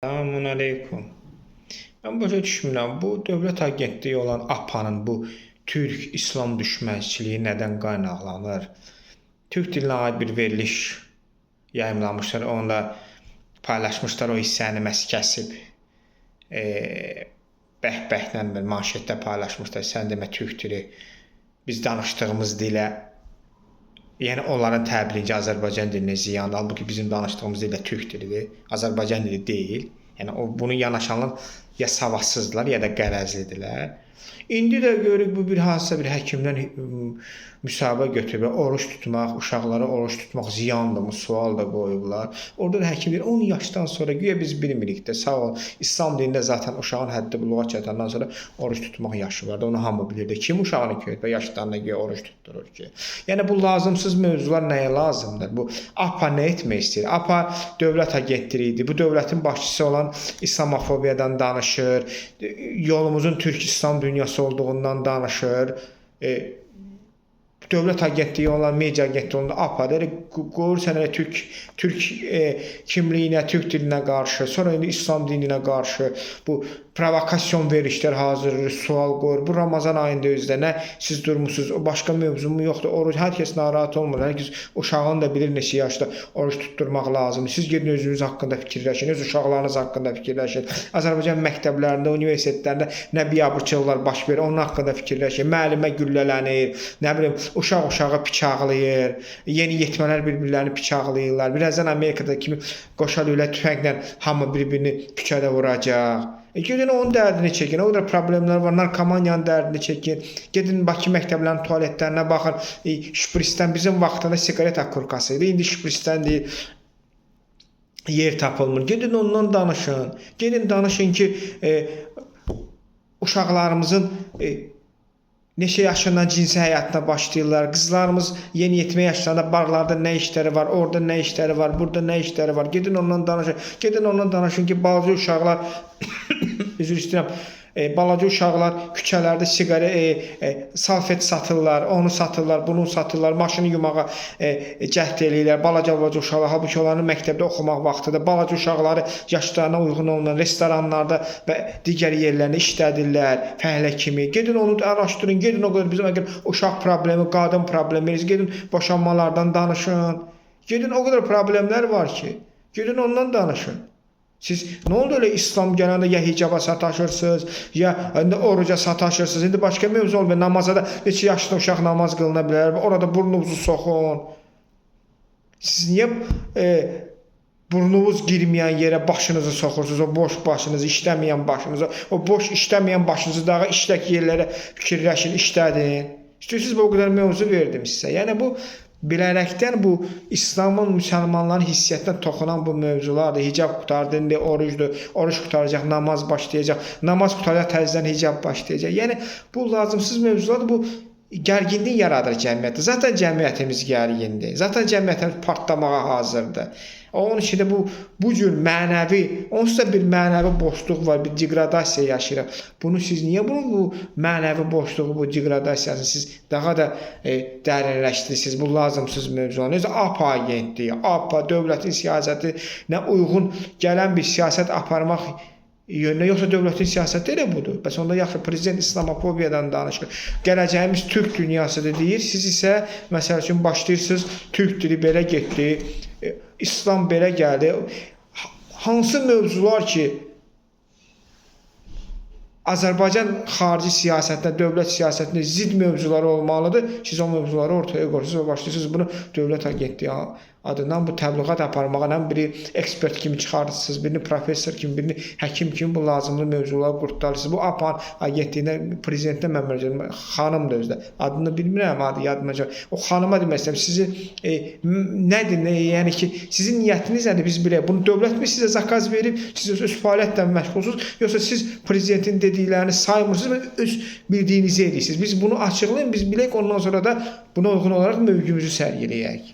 Selamun aleyküm. Ben başa düşmürəm. Bu dövlət agentliyi olan APA'nın bu Türk İslam düşmənçiliyi nədən qaynaqlanır? Türk dilinə aid bir veriliş yayımlamışlar. Onda paylaşmışlar o hissəni məhz kəsib. Bəhbəhlə bir manşetdə paylaşmışlar. Sən demə Türk dili biz danışdığımız dilə, yəni onların təbliğinci Azərbaycan dilinə ziyandır. Halbuki bizim danışdığımız dil də Türk dilidir. Azərbaycan dili deyil. Yəni bunu yanaşanlar ya savadsızdılar, ya da qərəzlidirlər. İndi də görürük bu bir hansısa bir həkimdən müsahibə götürüb oruç tutmaq, uşaqlara oruç tutmaq ziyandırmı sual da qoyublar. Orada da həkim deyir 10 yaşdan sonra güya biz bilmirik də sağ ol. İslam dinində zaten uşağın həddi buluğa çatandan sonra oruç tutmaq yaşı var da onu hamı bilirdi. Kim uşağını köyüb yaşlarında güya oruç tutturur ki? Yəni bu lazımsız mövzular nəyə lazımdır? Bu APA nə etmək istəyir? APA dövlət agentliyidir. Bu dövlətin başçısı olan İslamofobiyadan danışır. Yolumuzun Türk-İslam dünyası olduğundan danışır. Dövlət agentliyi olan media agentliyi olan APA-dır. Qoyursan Türk kimliyinə, Türk dilinə qarşı, sonra indi İslam dininə qarşı bu provokasyon verişlər hazırlayır, sual qoyur. Bu Ramazan ayında özdə nə siz durmusunuz, o başqa mövzu mu yoxdur? Oruç hər kəs narahat olmur. Hər kəs uşağın da bilir neçə yaşda oruç tutturmaq lazımdır. Siz gedin özünüz haqqında fikirləşin, öz uşaqlarınız haqqında fikirləşin. Azərbaycan məktəblərində, universitetlərində nə biabırçılıqlar baş verir, onun haqqında fikirləşin. Müəllimə güllələnir, nə bilim, uşaq uşağı bıçaqlayır, yeni yetmələr bir-birlərini bıçaqlayırlar. Birazdan Amerikada kimi qoşa lülə tüfənglə hamı bir-birini püçədə vuracaq. Gedin onun dərdini çəkin. O qədər problemlər var. Narkomaniyanın dərdini çəkin. Gedin Bakı məktəblərinin tualetlərinə baxın. Şprisdən bizim vaxtında siqaret akurkası idi. İndi şprisdən deyil. Yer tapılmır. Gedin ondan danışın. Gedin danışın ki uşaqlarımızın neçə yaşından cinsi həyatına başlayırlar. Qızlarımız yeniyetmə yaşlarında barlarda nə işləri var, orada nə işləri var, burada nə işləri var. Gedin ondan danışın. Gedin ondan danışın ki, balaca uşaqlar üzr istəyirəm. Balaca uşaqlar küçələrdə salfet satırlar, onu satırlar, bunu satırlar, maşını yumağa cəhd eləyirlər. Balaca uşaqlar, halbuki onların məktəbdə oxumaq vaxtıdır. Balaca uşaqları yaşlarına uyğun olmayan restoranlarda və digər yerlərində işlədirlər, fəhlə kimi. Gedin onu araşdırın, gedin o qədər bizim əgər uşaq problemi, qadın problemi, gedin boşanmalardan danışın. Gedin o qədər problemlər var ki, gedin ondan danışın. Siz nə oldu öyle İslam gələndə ya hicaba sataşırsınız, ya oruca sataşırsınız. İndi başqa mövzu olmuyor. Namaza da neçə yaşlı uşaq namaz qılına bilər. Orada burnunuzu soxun. Siz niyə burnunuz girməyən yerə başınızı soxursunuz? O boş başınızı, işləməyən başınızı, o boş işləməyən başınızı daha işlək yerlərə fikirləşin, işlədin. İstəyirsiniz bu qədər mövzu verdim sizə. Yəni bu bilərəkdən bu İslamın, müsəlmanların hissiyyətinə toxunan bu mövzulardır. Hicab qutardı, indi orucdur, oruç qutaracaq, namaz başlayacaq, namaz qutaracaq, təzədən hicab başlayacaq. Yəni bu lazımsız mövzulardır, bu gərginlik yaradır cəmiyyətdə. Zaten cəmiyyətimiz gərgindir, zaten cəmiyyətimiz partlamağa hazırdır. Onun için de bu cür mənəvi, onsuz da bir mənəvi boşluq var, bir degradasiya yaşayırıq. Bunu siz niyə bu mənəvi boşluğu, bu degradasiyasını siz daha da dərinləşdirirsiniz? Bu lazımsız mövzular. Necə APA agentliyi, APA dövlətin siyasətinə uyğun gələn bir siyasət aparmaq yönünə, yoxsa dövlətin siyasəti elə budur. Bəs onda yaxşı prezident İslamofobiyadan danışır. Gələcəyimiz Türk dünyasıdır deyir. Siz isə məsəl üçün başlayırsınız Türk dili belə getdi, İslam belə gəldi. Hansı mövzular ki Azərbaycan xarici siyasətində, dövlət siyasətində zidd mövzuları olmalıdır. Siz o mövzuları ortaya qoyursunuz və başlayırsınız bunu dövlət agentliyi adından bu təbliğat aparmağa, biri ekspert kimi çıxardırsınız, birini professor kimi, birini həkim kimi bu lazımlı mövzuları qurtarırsınız. Bu APA agentliyinə, prezidentə mən müraciət xanımdır özdə. Adını bilmirəm, adı yadıma çıxır. O xanıma demək istəyirəm, sizi nədir, yəni ki, sizin niyyətiniz nədir biz bilək. Bunu dövlət mi sizə zakaz verib, siz öz fəaliyyətlə məşğulsunuz, yoxsa siz prezidentin dediklərini saymırsınız və öz bildiyinizi edirsiniz. Biz bunu açıqlayın, biz bilək, ondan sonra da buna uyğun olaraq mövqümüzü sərgiləyək.